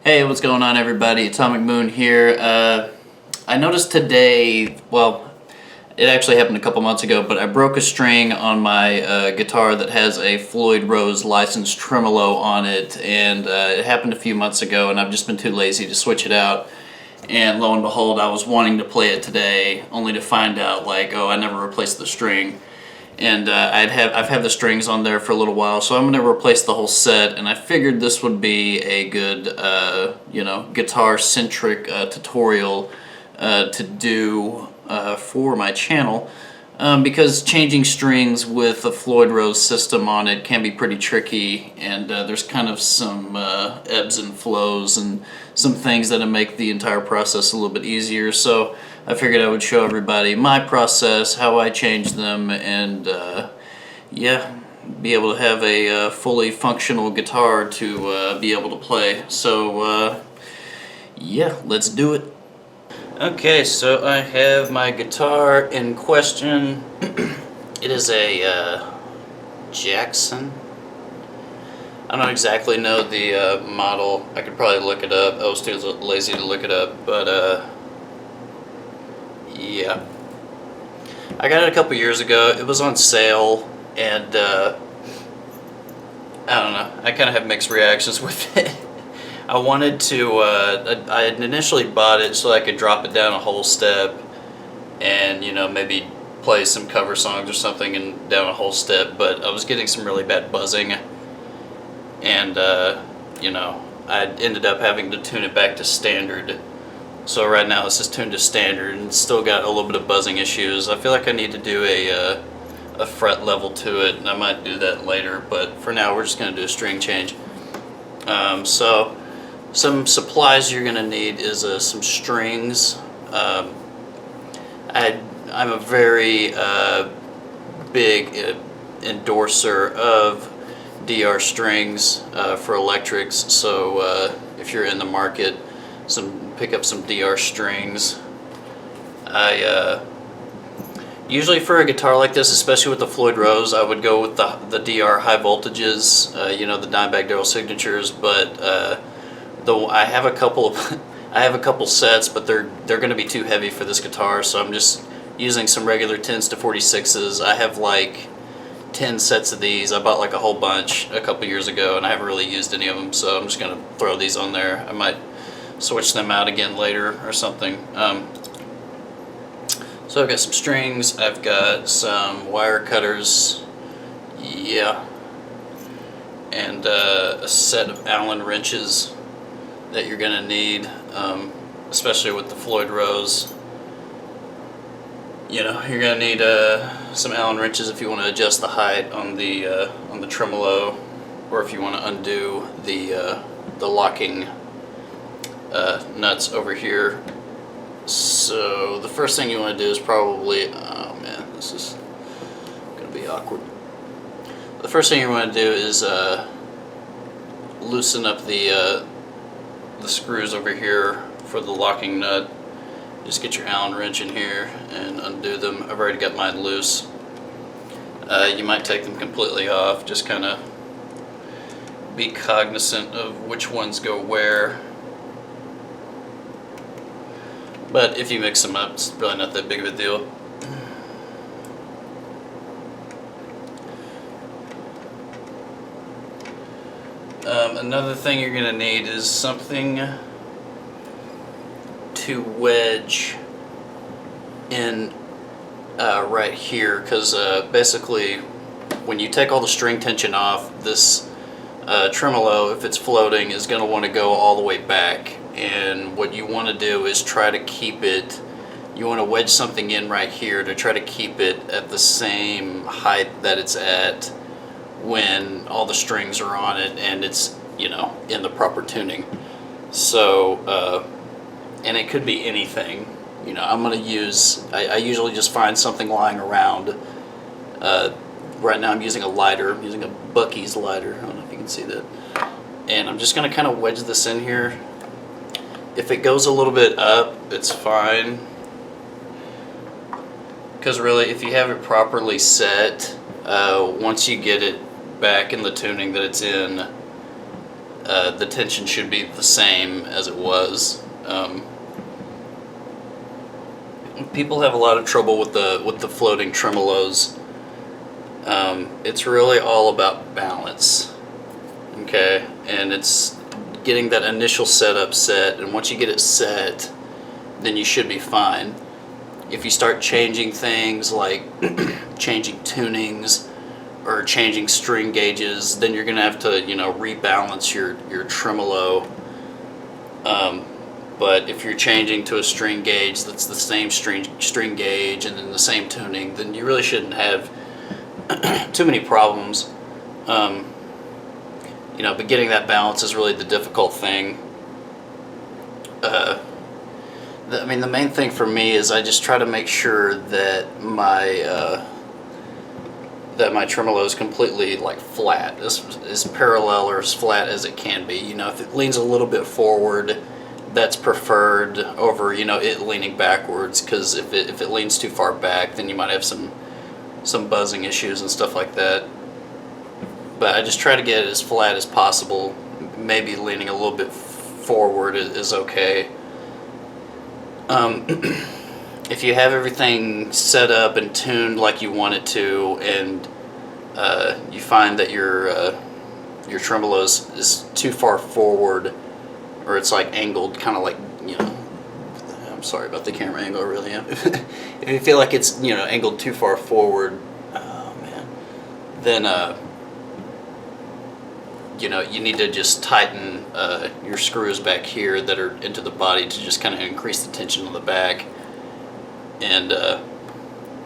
Hey, what's going on, everybody? Atomic Moon here. I noticed today, well, it actually happened a couple months ago, but I broke a string on my guitar that has a Floyd Rose licensed tremolo on it, and it happened a few months ago, and I've just been too lazy to switch it out. And lo and behold, I was wanting to play it today, only to find out, like, oh, I never replaced the string. And I've had the strings on there for a little while, so I'm going to replace the whole set. And I figured this would be a good, guitar-centric tutorial to do for my channel, because changing strings with a Floyd Rose system on it can be pretty tricky, and there's kind of some ebbs and flows and some things that make the entire process a little bit easier. So I figured I would show everybody my process, how I change them, and be able to have a fully functional guitar to be able to play. So let's do it. Okay, so I have my guitar in question. It is a Jackson. I don't exactly know the model. I could probably look it up. I was too lazy to look it up, but yeah. I got it a couple years ago. It was on sale, and I don't know. I kind of have mixed reactions with it. I wanted to, I had initially bought it so I could drop it down a whole step and, maybe play some cover songs or something and down a whole step, but I was getting some really bad buzzing, and, I ended up having to tune it back to standard. So right now this is tuned to standard and still got a little bit of buzzing issues. I feel like I need to do a fret level to it, and I might do that later, but for now we're just going to do a string change. So some supplies you're going to need is some strings. I'm a very big endorser of DR strings for electrics, so if you're in the market, pick up some DR strings. Usually for a guitar like this, especially with the Floyd Rose, I would go with the DR high voltages, the Dimebag Darrell signatures, but though I have a couple sets, but they're going to be too heavy for this guitar, so I'm just using some regular 10s to 46s. I have like 10 sets of these. I bought like a whole bunch a couple years ago, and I haven't really used any of them, so I'm just going to throw these on there. I might switch them out again later or something. So I've got some strings, I've got some wire cutters, and a set of Allen wrenches that you're going to need, especially with the Floyd Rose. You're going to need some Allen wrenches if you want to adjust the height on the tremolo, or if you want to undo the locking nuts over here. So the first thing you want to do is probably, oh man, this is going to be awkward. The first thing you want to do is loosen up the screws over here for the locking nut. Just get your Allen wrench in here and undo them. I've already got mine loose. You might take them completely off, just kind of be cognizant of which ones go where. But if you mix them up, it's really not that big of a deal. Another thing you're going to need is something to wedge in right here, because basically when you take all the string tension off, this tremolo, if it's floating, is going to want to go all the way back. And what you want to do is try to keep it, you want to wedge something in right here to try to keep it at the same height that it's at when all the strings are on it and it's, in the proper tuning. So, and it could be anything. I'm going to use, I usually just find something lying around. Right now I'm using a lighter. I'm using a Bucky's lighter. I don't know if you can see that. And I'm just going to kind of wedge this in here. If it goes a little bit up, it's fine. Because really, if you have it properly set, once you get it back in the tuning that it's in, the tension should be the same as it was. People have a lot of trouble with the floating tremolos. It's really all about balance, okay? And it's getting that initial setup set, and once you get it set, then you should be fine. If you start changing things like changing tunings or changing string gauges, then you're gonna have to, rebalance your tremolo. But if you're changing to a string gauge that's the same string gauge and then the same tuning, then you really shouldn't have too many problems. But getting that balance is really the difficult thing. The main thing for me is I just try to make sure that my tremolo is completely like flat, as parallel or as flat as it can be. If it leans a little bit forward, that's preferred over it leaning backwards, because if it leans too far back, then you might have some buzzing issues and stuff like that. But I just try to get it as flat as possible. Maybe leaning a little bit forward is okay. If you have everything set up and tuned like you want it to, and you find that your tremolo is too far forward, or it's like angled, kind of like, I'm sorry about the camera angle, I really am. If you feel like it's angled too far forward, oh man, then you need to just tighten your screws back here that are into the body to just kind of increase the tension on the back. And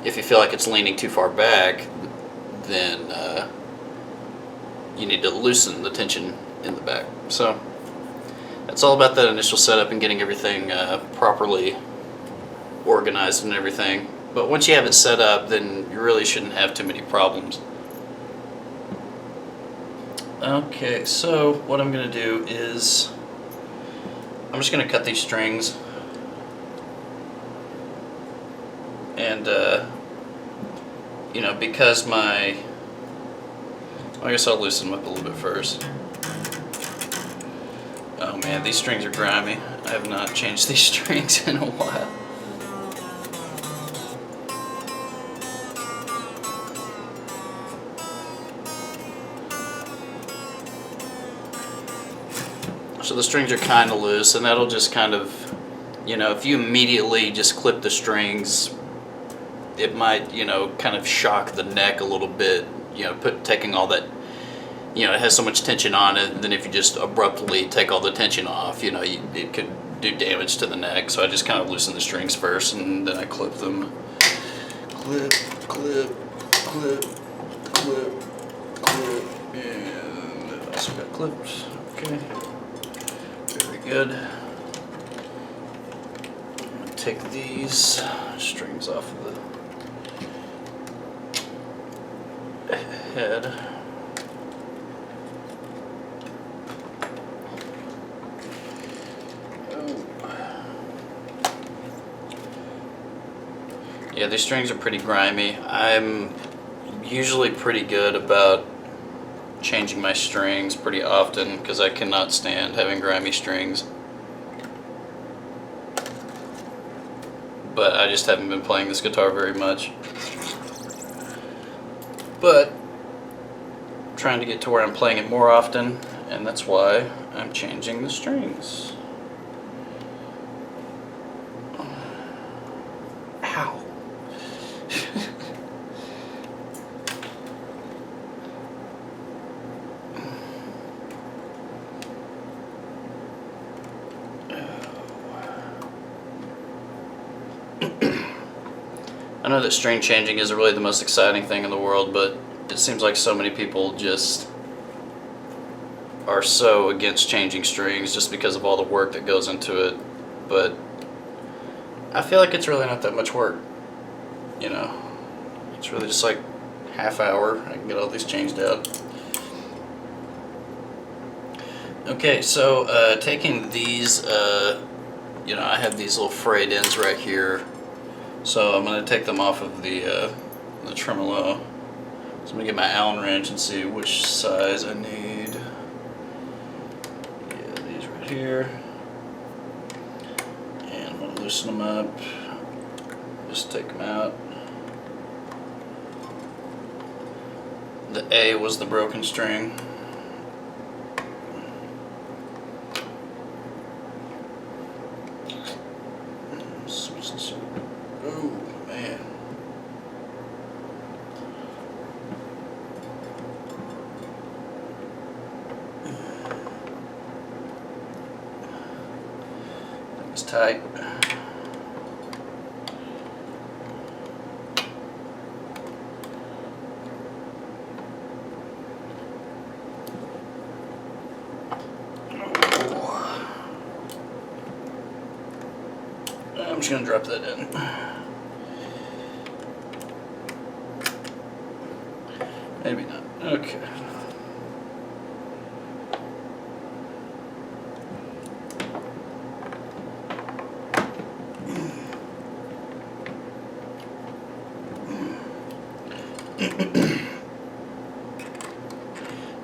if you feel like it's leaning too far back, then you need to loosen the tension in the back. So it's all about that initial setup and getting everything properly organized and everything. But once you have it set up, then you really shouldn't have too many problems. Okay, so what I'm going to do is I'm just going to cut these strings, and because I guess I'll loosen them up a little bit first. Oh man, these strings are grimy. I have not changed these strings in a while. So the strings are kind of loose, and that'll just kind of, if you immediately just clip the strings, it might, kind of shock the neck a little bit, taking all that, it has so much tension on it, and then if you just abruptly take all the tension off, it could do damage to the neck. So I just kind of loosen the strings first, and then I clip them. Clip, clip, clip, clip, clip, and also got clips. Okay. Very good. I'm going to take these strings off of the head. Yeah, these strings are pretty grimy. I'm usually pretty good about changing my strings pretty often, because I cannot stand having grimy strings. But I just haven't been playing this guitar very much. But I'm trying to get to where I'm playing it more often, and that's why I'm changing the strings. Ow. I know that string changing isn't really the most exciting thing in the world, but it seems like so many people just are so against changing strings just because of all the work that goes into it. But I feel like it's really not that much work. It's really just like half hour. I can get all these changed out. Okay, so taking these, I have these little frayed ends right here. So I'm going to take them off of the tremolo. So I'm going to get my Allen wrench and see which size I need. here, and I'm going to loosen them up, just take them out. The A was the broken string. Switch this up. Oh man. It's tight. I'm just going to drop that in. Maybe not. Okay.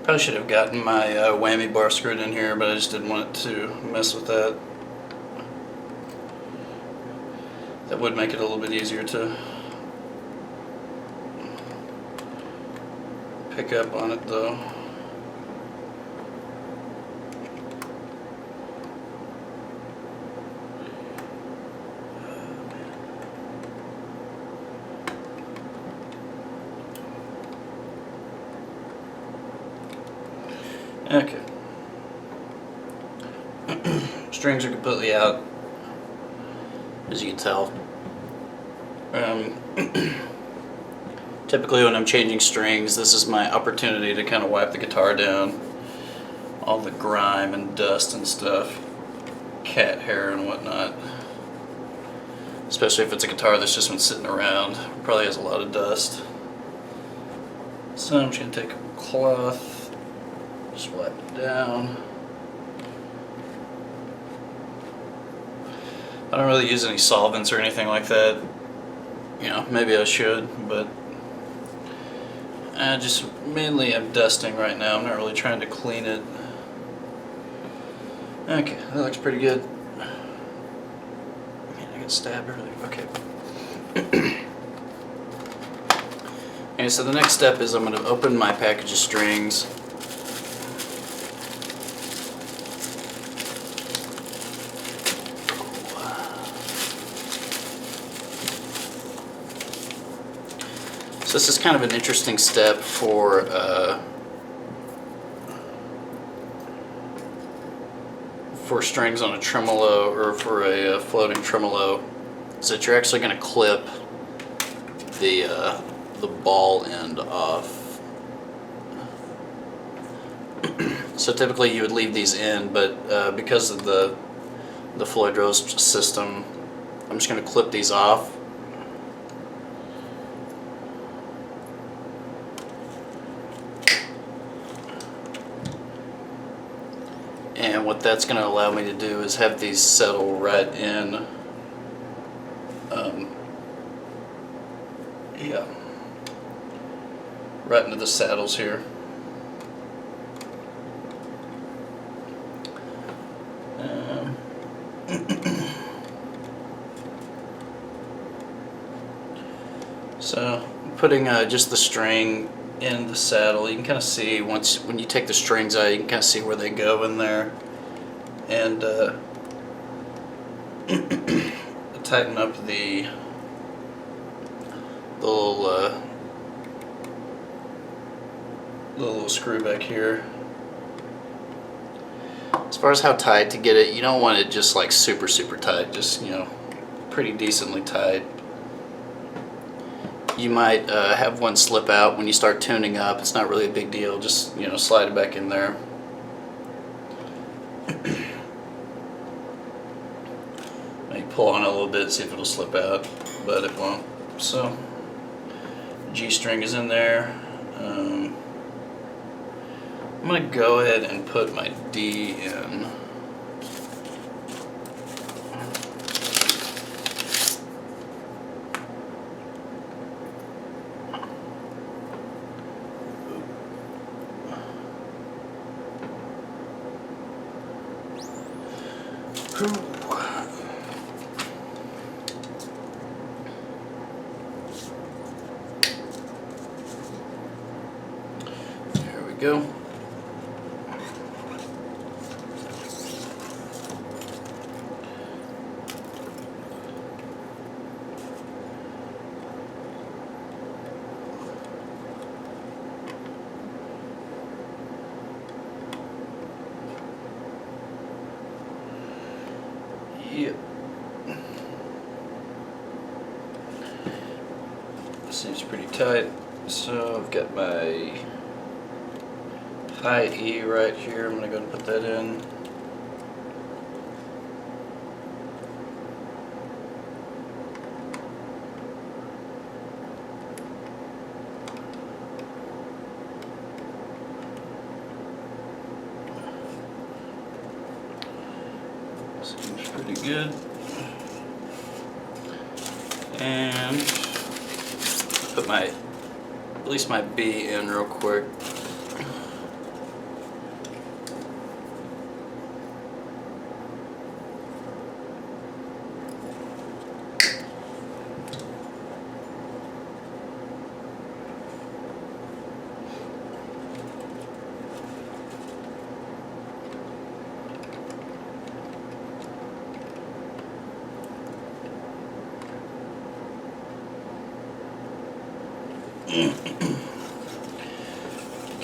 Probably should have gotten my whammy bar screwed in here, but I just didn't want to mess with that. That would make it a little bit easier to pick up on it though. Okay. Strings are completely out, as you can tell. Typically when I'm changing strings, this is my opportunity to kind of wipe the guitar down. All the grime and dust and stuff. Cat hair and whatnot. Especially if it's a guitar that's just been sitting around. Probably has a lot of dust. So I'm just going to take a cloth, just wipe it down. I don't really use any solvents or anything like that. You know, maybe I should, but I just mainly am dusting right now. I'm not really trying to clean it. Okay, that looks pretty good. Man, I got stabbed earlier. Okay. Okay, so the next step is I'm going to open my package of strings. So this is kind of an interesting step for strings on a tremolo or for a floating tremolo, is that you're actually going to clip the ball end off. So typically you would leave these in, but because of the Floyd Rose system, I'm just going to clip these off. And what that's going to allow me to do is have these settle right in, right into the saddles here. So putting just the string in the saddle, you can kind of see when you take the strings out, you can kind of see where they go in there, and tighten up the little screw back here. As far as how tight to get it, you don't want it just like super tight, just, you know, pretty decently tight. You might have one slip out when you start tuning up. It's not really a big deal, just, you know, slide it back in there. Maybe pull on it a little bit, see if it'll slip out, but it won't. So G string is in there. I'm going to go ahead and put my D in. There we go. Yep. Seems pretty tight. So I've got my high E right here. I'm going to go and put that in. Seems pretty good. And put at least my B in real quick.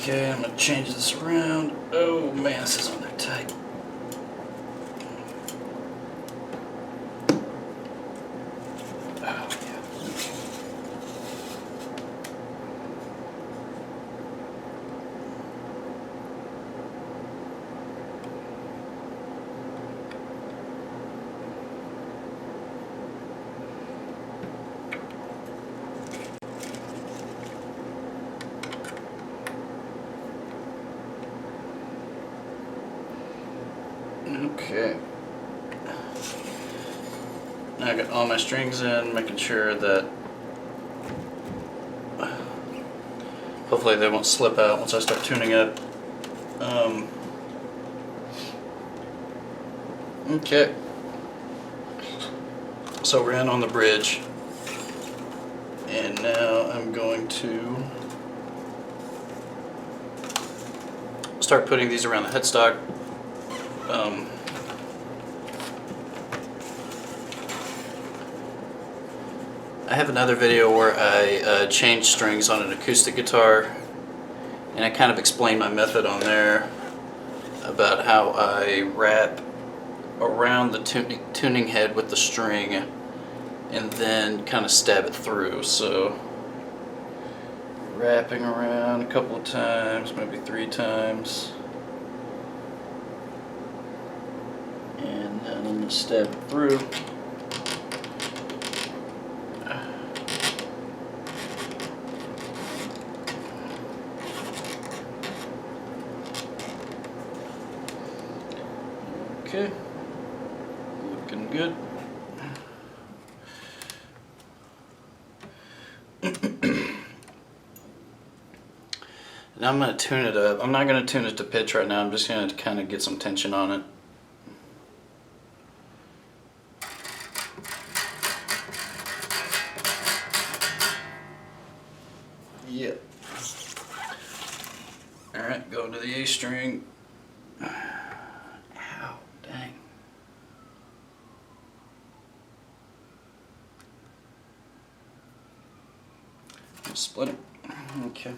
Okay, I'm gonna change this around. Oh man, this is on there tight. Oh yeah. Okay. Now I got all my strings in, making sure that hopefully they won't slip out once I start tuning up. Okay. So we're in on the bridge, and now I'm going to start putting these around the headstock. I have another video where I change strings on an acoustic guitar, and I kind of explain my method on there about how I wrap around the tuning head with the string and then kind of stab it through. So wrapping around a couple of times, maybe 3 times, and then I'm going to stab it through. Okay, looking good. Now I'm going to tune it up. I'm not going to tune it to pitch right now. I'm just going to kind of get some tension on it. Yep. Alright, go to the A string. Ow, dang. Split it. Okay.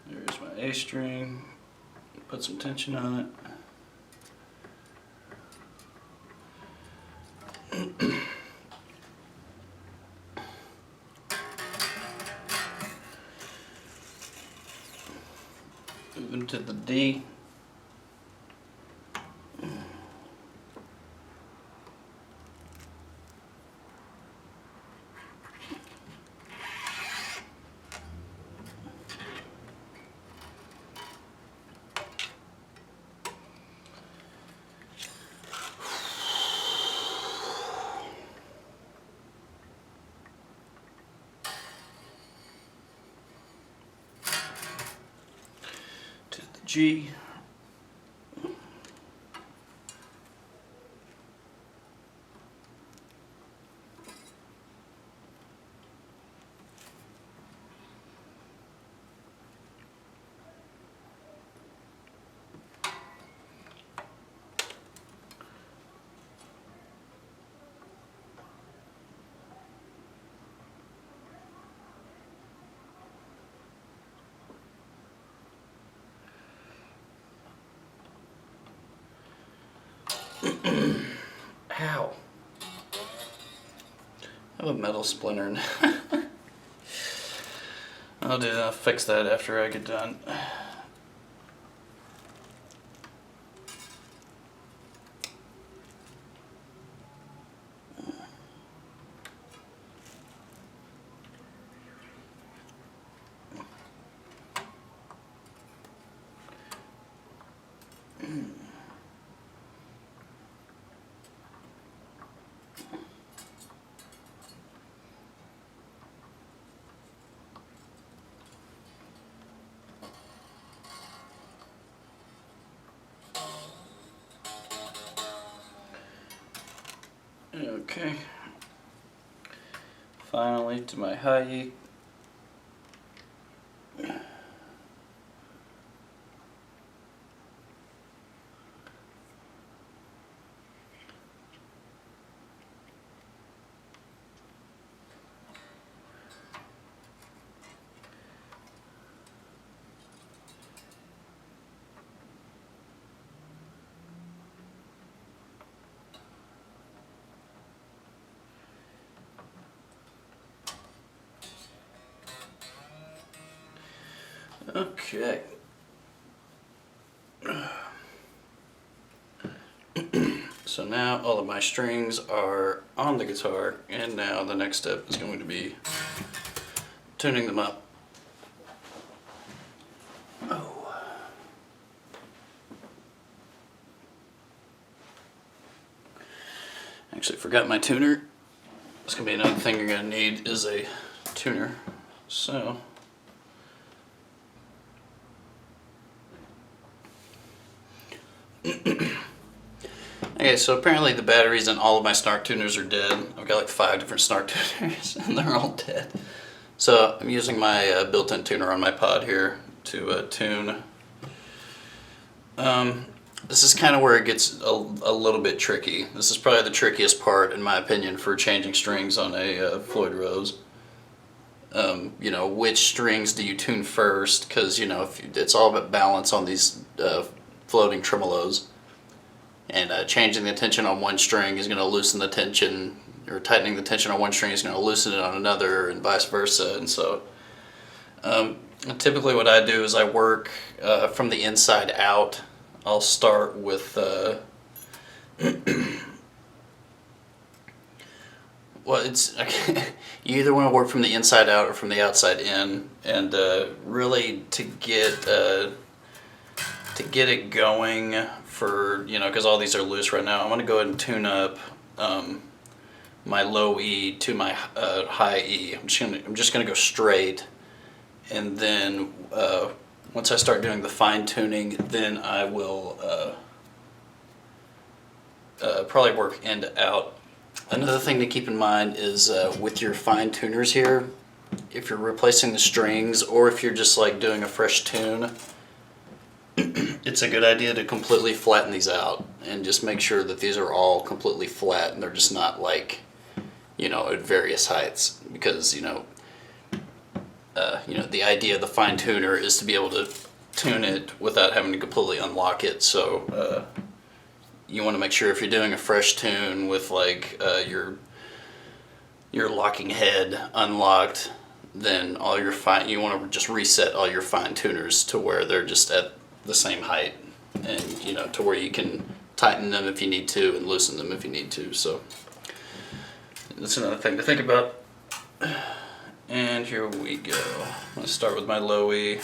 There's my A string. Put some tension on it. Moving to the D. G. Ow. I have a metal splinter now. I'll fix that after I get done. Okay. Finally to my high E. Okay. So now all of my strings are on the guitar, and now the next step is going to be tuning them up. Oh. Actually forgot my tuner. It's going to be another thing you're going to need is a tuner. So okay, so apparently the batteries in all of my snark tuners are dead. I've got like 5 different snark tuners and they're all dead. So I'm using my built-in tuner on my pod here to tune. This is kind of where it gets a little bit tricky. This is probably the trickiest part, in my opinion, for changing strings on a Floyd Rose. You know, which strings do you tune first? Because, you know, it's all about balance on these floating tremolos. And changing the tension on one string is going to loosen the tension, or tightening the tension on one string is going to loosen it on another, and vice versa. And so typically what I do is I work from the inside out. I'll start with well, it's you either want to work from the inside out or from the outside in, and really to get it going for, you know, because all these are loose right now, I'm going to go ahead and tune up my low E to my high E. I'm just gonna go straight, and then once I start doing the fine tuning, then I will probably work in to out. Another thing to keep in mind is with your fine tuners here, if you're replacing the strings or if you're just like doing a fresh tune, it's a good idea to completely flatten these out and just make sure that these are all completely flat and they're just not like, you know, at various heights, because you know, the idea of the fine tuner is to be able to tune it without having to completely unlock it. So you want to make sure if you're doing a fresh tune with like your locking head unlocked, then all your you want to just reset all your fine tuners to where they're just at the same height, and you know, to where you can tighten them if you need to and loosen them if you need to. So that's another thing to think about. And here we go. I'm going to start with my low E.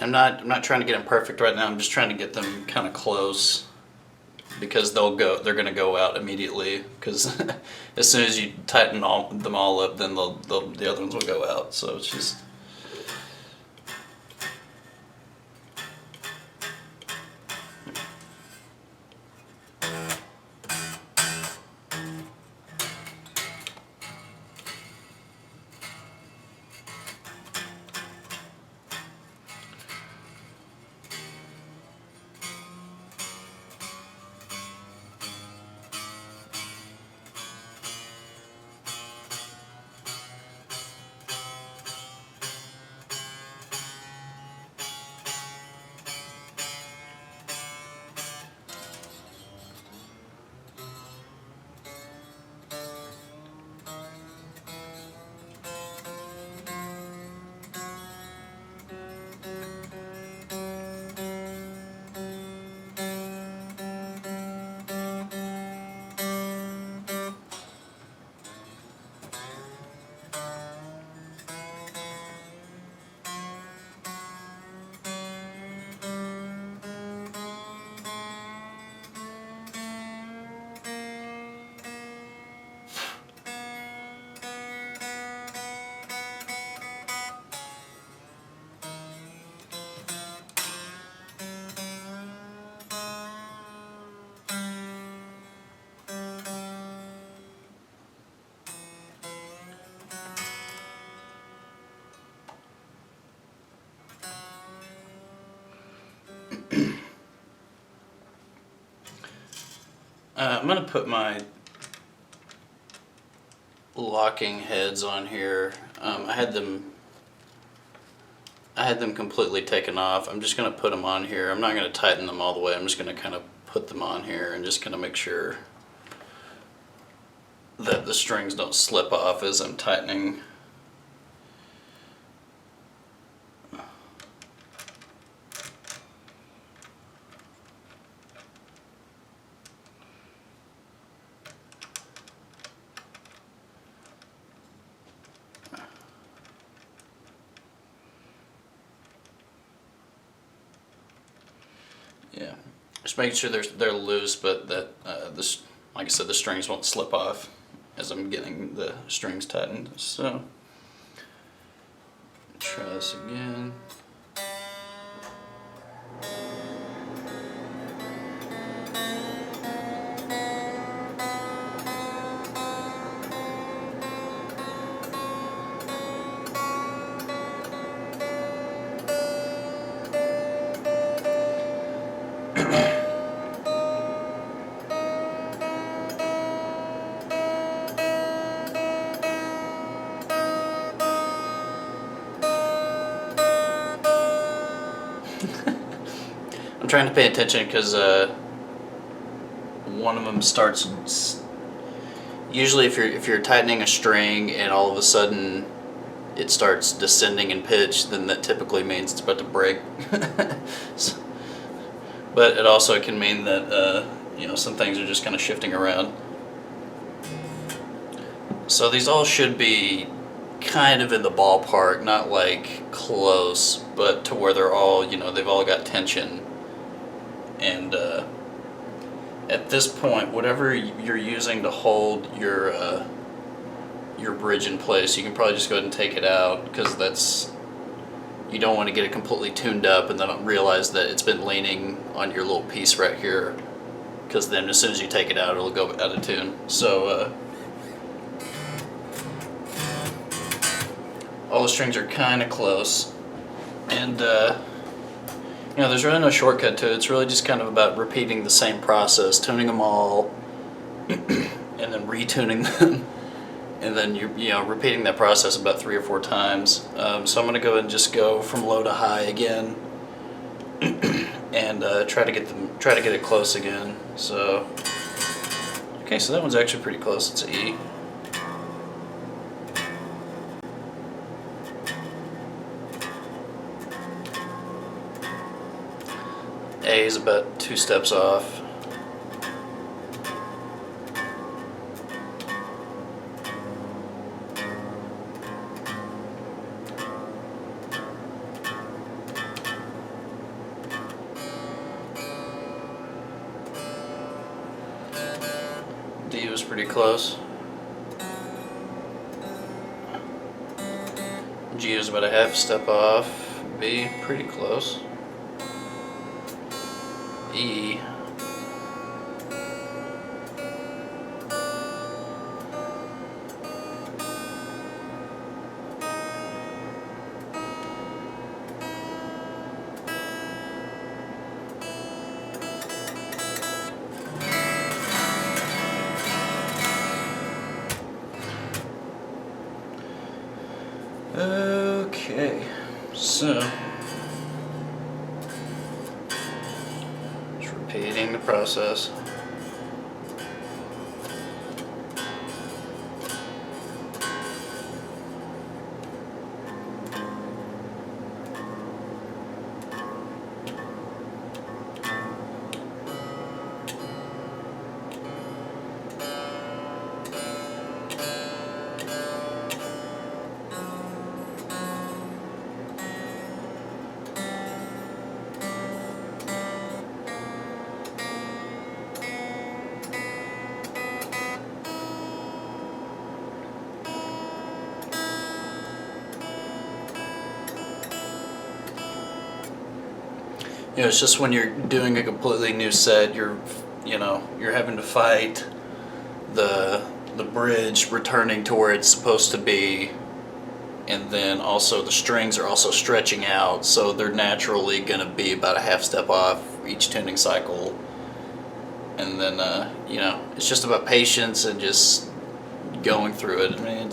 I'm not trying to get them perfect right now. I'm just trying to get them kind of close, because they're gonna go out immediately. Because as soon as you tighten them all up, then the other ones will go out. So it's just. I'm gonna put my locking heads on here. I had them completely taken off. I'm just gonna put them on here. I'm not gonna tighten them all the way. I'm just gonna kind of put them on here and just kind of make sure that the strings don't slip off as I'm tightening. Yeah, just making sure they're loose, but that this, like I said, the strings won't slip off as I'm getting the strings tightened. So try this again. I'm trying to pay attention because one of them starts. Usually, if you're tightening a string and all of a sudden it starts descending in pitch, then that typically means it's about to break. So, but it also can mean that some things are just kind of shifting around. So these all should be kind of in the ballpark, not like close, but to where they're all, they've all got tension. And at this point, whatever you're using to hold your bridge in place, you can probably just go ahead and take it out, because you don't want to get it completely tuned up and then realize that it's been leaning on your little piece right here, because then as soon as you take it out, it'll go out of tune. So all the strings are kind of close, and there's really no shortcut to it. It's really just kind of about repeating the same process, tuning them all, and then retuning them, and then you're repeating that process about 3 or 4 times. So I'm going to go ahead and just go from low to high again, and try to get it close again. So okay, so that one's actually pretty close. It's E. A is about 2 steps off. was pretty close. G was about a half step off. B, pretty close. E. Okay, so just repeating the process. You know, it's just when you're doing a completely new set, you're having to fight the bridge returning to where it's supposed to be, and then also the strings are also stretching out, so they're naturally going to be about a half step off each tuning cycle. And then it's just about patience and just going through it. I mean,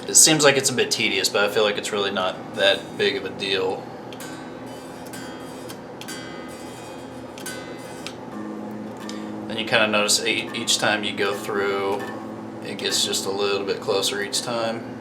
it seems like it's a bit tedious, but I feel like it's really not that big of a deal. And you kind of notice each time you go through, it gets just a little bit closer each time.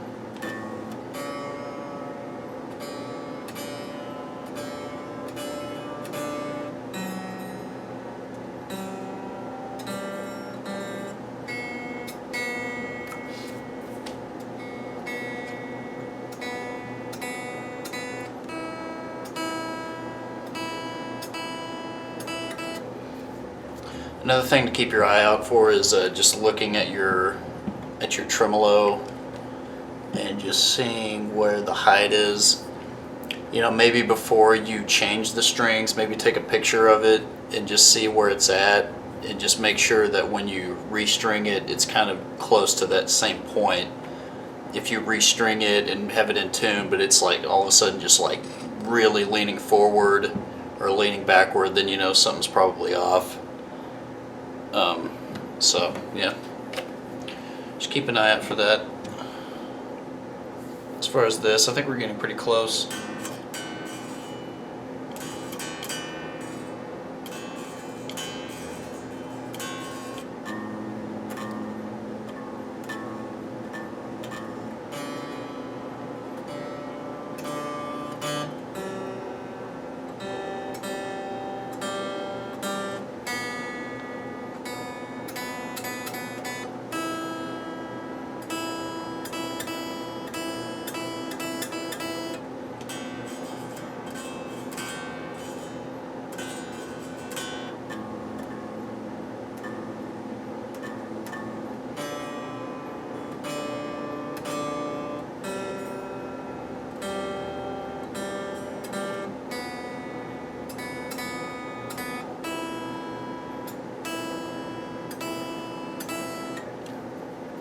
Another thing to keep your eye out for is just looking at your tremolo and just seeing where the height is. You know, maybe before you change the strings, maybe take a picture of it and just see where it's at, and just make sure that when you restring it, it's kind of close to that same point. If you restring it and have it in tune, but it's like all of a sudden just like really leaning forward or leaning backward, then you know something's probably off. So yeah, just keep an eye out for that. As far as this, I think we're getting pretty close.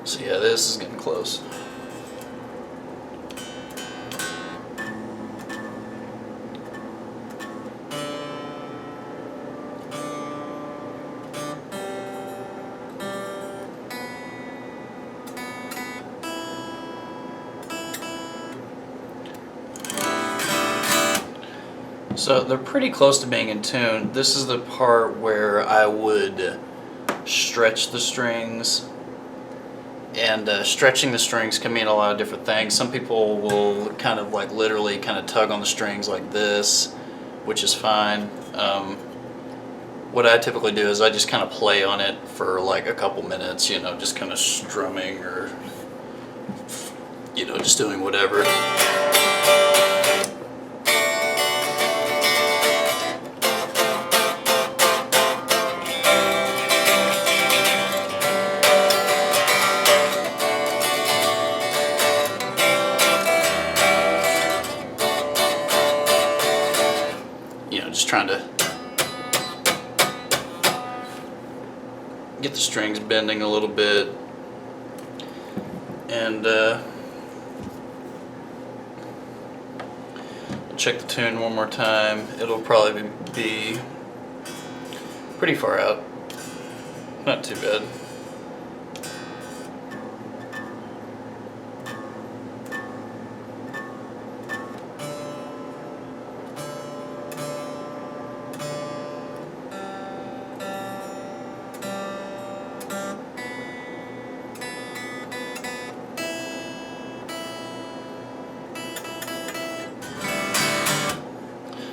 So yeah, this is getting close. So they're pretty close to being in tune. This is the part where I would stretch the strings. And stretching the strings can mean a lot of different things. Some people will kind of like literally kind of tug on the strings like this, which is fine. What I typically do is I just kind of play on it for like a couple minutes, you know, just kind of strumming or, you know, just doing whatever. get the strings bending a little bit, and check the tune one more time. It'll probably be pretty far out. Not too bad.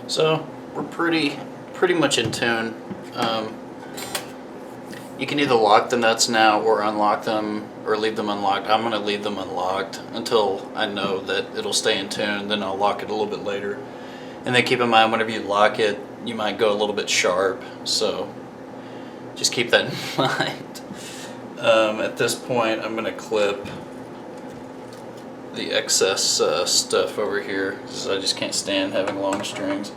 So we're pretty much in tune. You can either lock the nuts now or unlock them or leave them unlocked. I'm going to leave them unlocked until I know that it'll stay in tune. Then I'll lock it a little bit later. And then keep in mind, whenever you lock it, you might go a little bit sharp. So just keep that in mind. At this point, I'm going to clip the excess stuff over here because I just can't stand having long strings.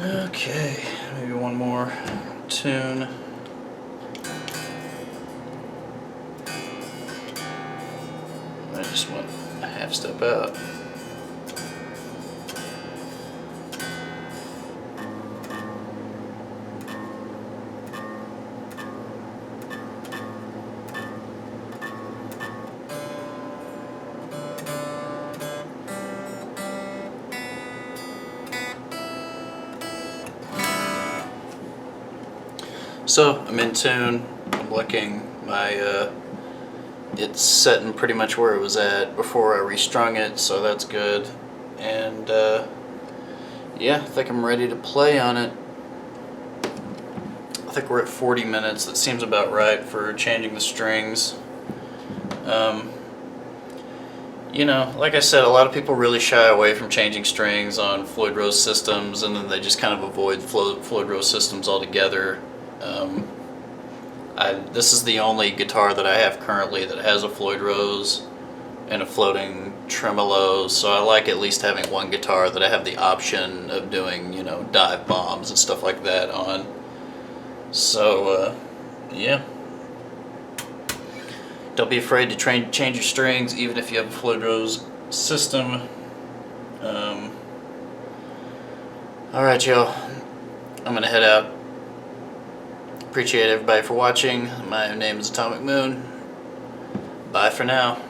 Okay, maybe one more tune. I just went a half step out. So I'm in tune. I'm looking. It's setting pretty much where it was at before I restrung it, so that's good. And yeah, I think I'm ready to play on it. I think we're at 40 minutes. That seems about right for changing the strings. You know, like I said, a lot of people really shy away from changing strings on Floyd Rose systems, and then they just kind of avoid Floyd Rose systems altogether. This is the only guitar that I have currently that has a Floyd Rose and a floating tremolo, so I like at least having one guitar that I have the option of doing, you know, dive bombs and stuff like that on. So, yeah. Don't be afraid to change your strings, even if you have a Floyd Rose system. Alright, y'all. I'm gonna head out. Appreciate everybody for watching. My name is Atomic Moon. Bye for now.